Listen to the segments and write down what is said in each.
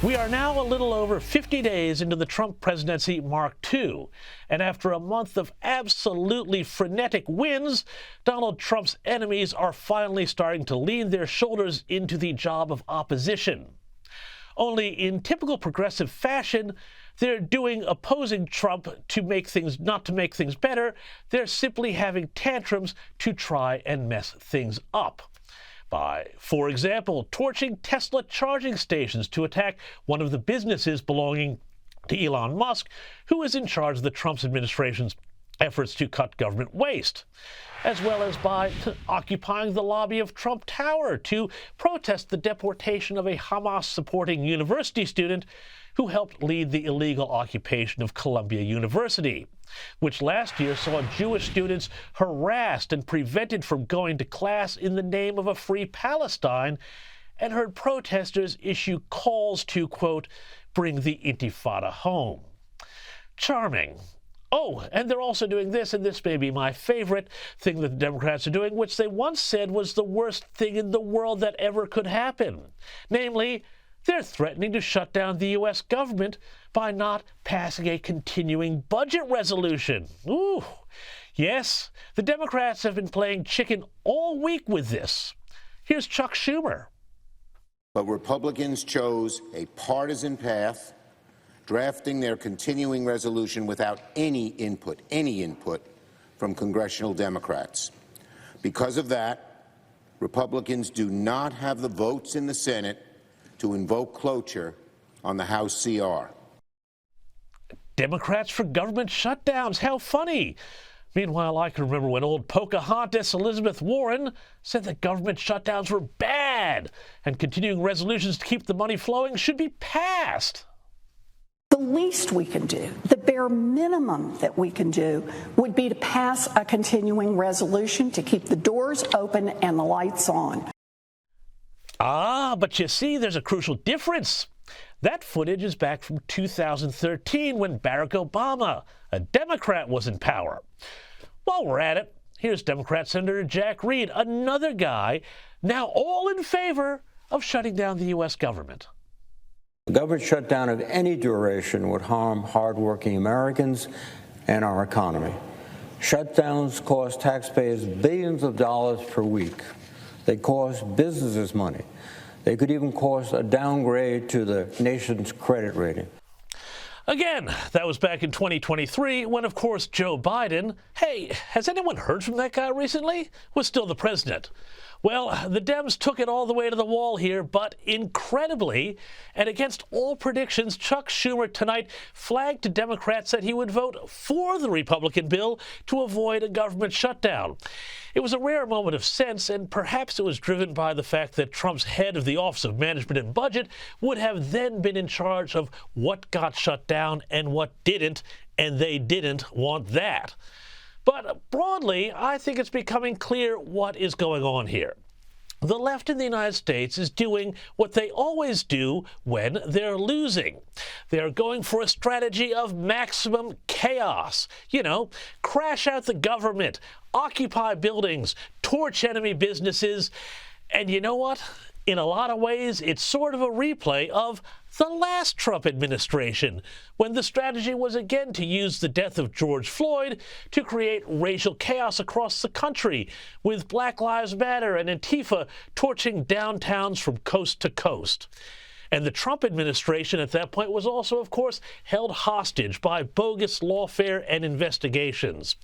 We are now a little over 50 days into the Trump presidency Mark II, and after a month of absolutely frenetic wins, Donald Trump's enemies are finally starting to lean their shoulders into the job of opposition. Only in typical progressive fashion, they're opposing Trump not to make things better. They're simply having tantrums to try and mess things up. By, for example, torching Tesla charging stations to attack one of the businesses belonging to Elon Musk, who is in charge of the Trump administration's efforts to cut government waste, as well as by occupying the lobby of Trump Tower to protest the deportation of a Hamas-supporting university student who helped lead the illegal occupation of Columbia University, which last year saw Jewish students harassed and prevented from going to class in the name of a free Palestine, and heard protesters issue calls to, quote, bring the Intifada home. Charming. Oh, and they're also doing this, and this may be my favorite thing that the Democrats are doing, which they once said was the worst thing in the world that ever could happen. Namely, they're threatening to shut down the U.S. government by not passing a continuing budget resolution. Ooh, yes, the Democrats have been playing chicken all week with this. Here's Chuck Schumer. But Republicans chose a partisan path, drafting their continuing resolution without any input from congressional Democrats. Because of that, Republicans do not have the votes in the Senate to invoke cloture on the House CR. Democrats for government shutdowns. How funny. Meanwhile, I can remember when old Pocahontas Elizabeth Warren said that government shutdowns were bad and continuing resolutions to keep the money flowing should be passed. The least we can do, the bare minimum that we can do, would be to pass a continuing resolution to keep the doors open and the lights on. Ah, but you see, there's a crucial difference. That footage is back from 2013 when Barack Obama, a Democrat, was in power. While we're at it, here's Democrat Senator Jack Reed, another guy now all in favor of shutting down the U.S. government. A government shutdown of any duration would harm hardworking Americans and our economy. Shutdowns cost taxpayers billions of dollars per week. They cost businesses money. They could even cause a downgrade to the nation's credit rating. Again, that was back in 2023 when, of course, Joe Biden, hey, has anyone heard from that guy recently? Was still the president. Well, the Dems took it all the way to the wall here, but incredibly, and against all predictions, Chuck Schumer tonight flagged to Democrats that he would vote for the Republican bill to avoid a government shutdown. It was a rare moment of sense, and perhaps it was driven by the fact that Trump's head of the Office of Management and Budget would have then been in charge of what got shut down and what didn't, and they didn't want that. But broadly, I think it's becoming clear what is going on here. The left in the United States is doing what they always do when they're losing. They're going for a strategy of maximum chaos. You know, crash out the government, occupy buildings, torch enemy businesses. And you know what? In a lot of ways, it's sort of a replay of the last Trump administration, when the strategy was again to use the death of George Floyd to create racial chaos across the country, with Black Lives Matter and Antifa torching downtowns from coast to coast. And the Trump administration at that point was also, of course, held hostage by bogus lawfare and investigations.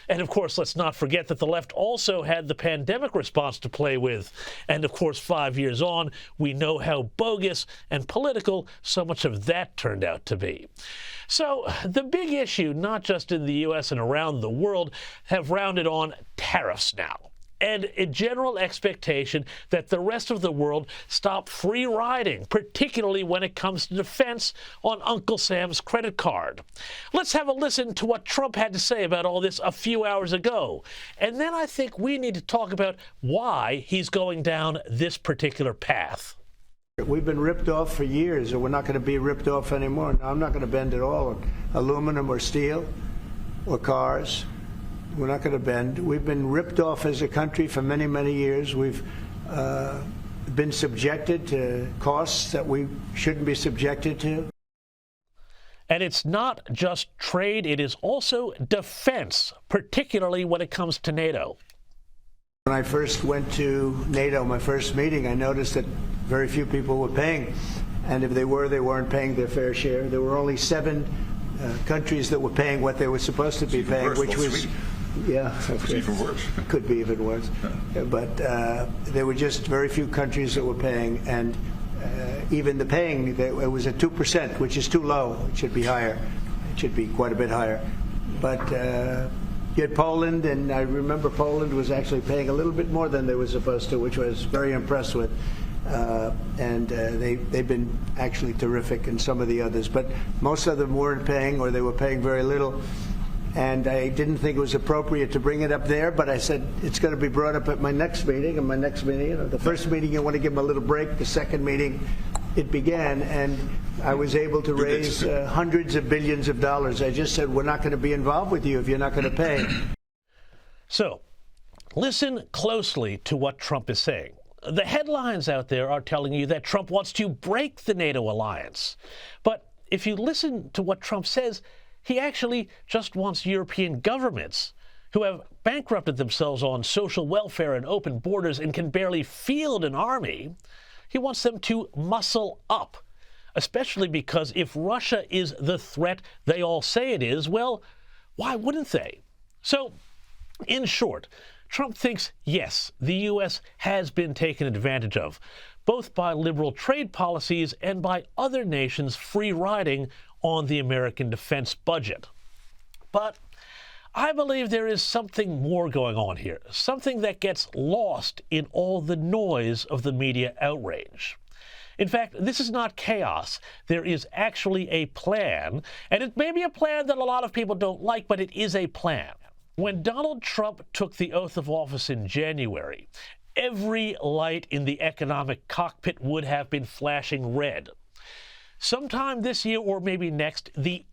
And, of course, let's not forget that the left also had the pandemic response to play with. And, of course, 5 years on, we know how bogus and political so much of that turned out to be. So the big issue, not just in the U.S. and around the world, have rounded on tariffs now, and a general expectation that the rest of the world stop free riding, particularly when it comes to defense on Uncle Sam's credit card. Let's have a listen to what Trump had to say about all this a few hours ago. And then I think we need to talk about why he's going down this particular path. We've been ripped off for years, and we're not going to be ripped off anymore. No, I'm not going to bend at all on aluminum or steel or cars. We're not going to bend. We've been ripped off as a country for many, many years. We've been subjected to costs that we shouldn't be subjected to. And it's not just trade, it is also defense, particularly when it comes to NATO. When I first went to NATO, my first meeting, I noticed that very few people were paying. And if they were, they weren't paying their fair share. There were only 7 countries that were paying what they were supposed to be paying, which was, yeah, it's even worse. Could be even worse. But there were just very few countries that were paying, and even the paying, it was at 2%, which is too low. It should be higher. It should be quite a bit higher. But you had Poland, and I remember Poland was actually paying a little bit more than they were supposed to, which I was very impressed with. And they've been actually terrific, and some of the others. But most of them weren't paying, or they were paying very little. And I didn't think it was appropriate to bring it up there, but I said it's going to be brought up at my next meeting. And my next meeting, the first meeting, you want to give them a little break. The second meeting, it began, and I was able to raise hundreds of billions of dollars. I just said, we're not going to be involved with you if you're not going to pay. So, listen closely to what Trump is saying. The headlines out there are telling you that Trump wants to break the NATO alliance. But if you listen to what Trump says, he actually just wants European governments who have bankrupted themselves on social welfare and open borders and can barely field an army, he wants them to muscle up, especially because if Russia is the threat they all say it is, well, why wouldn't they? So, in short, Trump thinks, yes, the U.S. has been taken advantage of, both by liberal trade policies and by other nations free-riding on the American defense budget. But I believe there is something more going on here, something that gets lost in all the noise of the media outrage. In fact, this is not chaos. There is actually a plan, and it may be a plan that a lot of people don't like, but it is a plan. When Donald Trump took the oath of office in January, every light in the economic cockpit would have been flashing red. Sometime this year or maybe next, the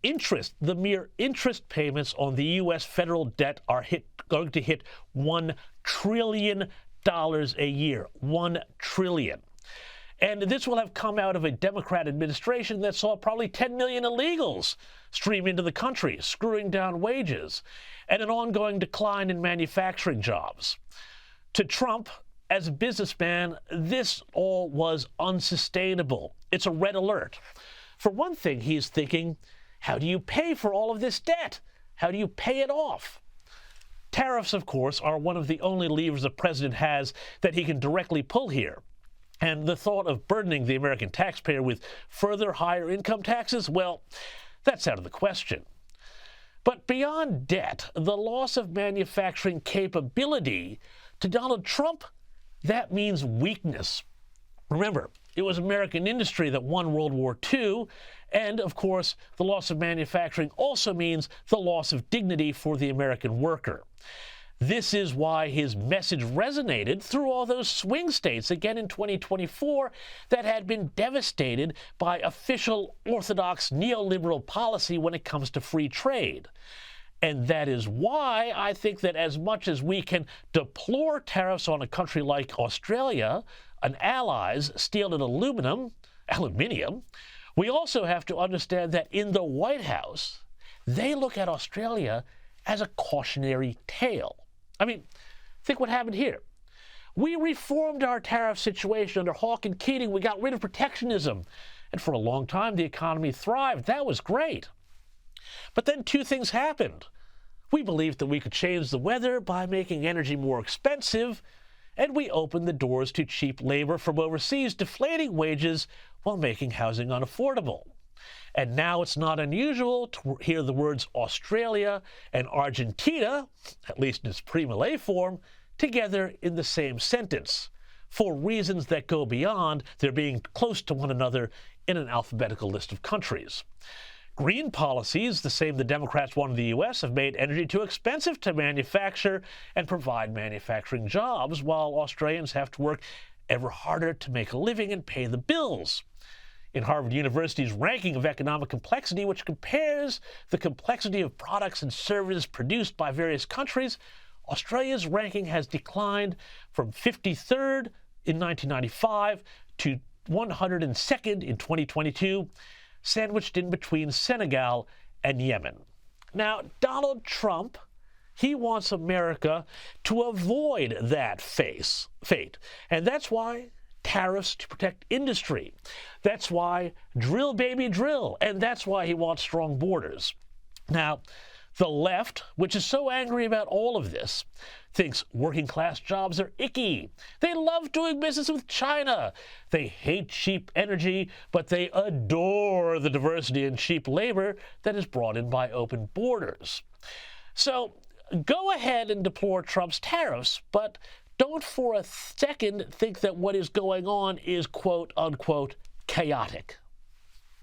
mere interest payments on the U.S. federal debt are going to hit $1 trillion a year. $1 trillion. And this will have come out of a Democrat administration that saw probably 10 million illegals stream into the country, screwing down wages, and an ongoing decline in manufacturing jobs. To Trump, as a businessman, this all was unsustainable. It's a red alert. For one thing, he's thinking, how do you pay for all of this debt? How do you pay it off? Tariffs, of course, are one of the only levers the president has that he can directly pull here. And the thought of burdening the American taxpayer with further higher income taxes, well, that's out of the question. But beyond debt, the loss of manufacturing capability, to Donald Trump, that means weakness. Remember, it was American industry that won World War II, and, of course, the loss of manufacturing also means the loss of dignity for the American worker. This is why his message resonated through all those swing states again in 2024 that had been devastated by official orthodox neoliberal policy when it comes to free trade. And that is why I think that as much as we can deplore tariffs on a country like Australia, an ally's steel and aluminium, we also have to understand that in the White House, they look at Australia as a cautionary tale. I mean, think what happened here. We reformed our tariff situation under Hawke and Keating. We got rid of protectionism. And for a long time, the economy thrived. That was great. But then two things happened. We believed that we could change the weather by making energy more expensive, and we opened the doors to cheap labor from overseas, deflating wages while making housing unaffordable. And now it's not unusual to hear the words Australia and Argentina, at least in its pre-Malay form, together in the same sentence, for reasons that go beyond their being close to one another in an alphabetical list of countries. Green policies, the same the Democrats want in the U.S., have made energy too expensive to manufacture and provide manufacturing jobs, while Australians have to work ever harder to make a living and pay the bills. In Harvard University's ranking of economic complexity, which compares the complexity of products and services produced by various countries, Australia's ranking has declined from 53rd in 1995 to 102nd in 2022, sandwiched in between Senegal and Yemen. Now, Donald Trump, he wants America to avoid that fate. And that's why tariffs to protect industry. That's why drill, baby, drill. And that's why he wants strong borders. Now, the left, which is so angry about all of this, thinks working class jobs are icky. They love doing business with China. They hate cheap energy, but they adore the diversity and cheap labor that is brought in by open borders. So go ahead and deplore Trump's tariffs, but don't for a second think that what is going on is quote unquote chaotic.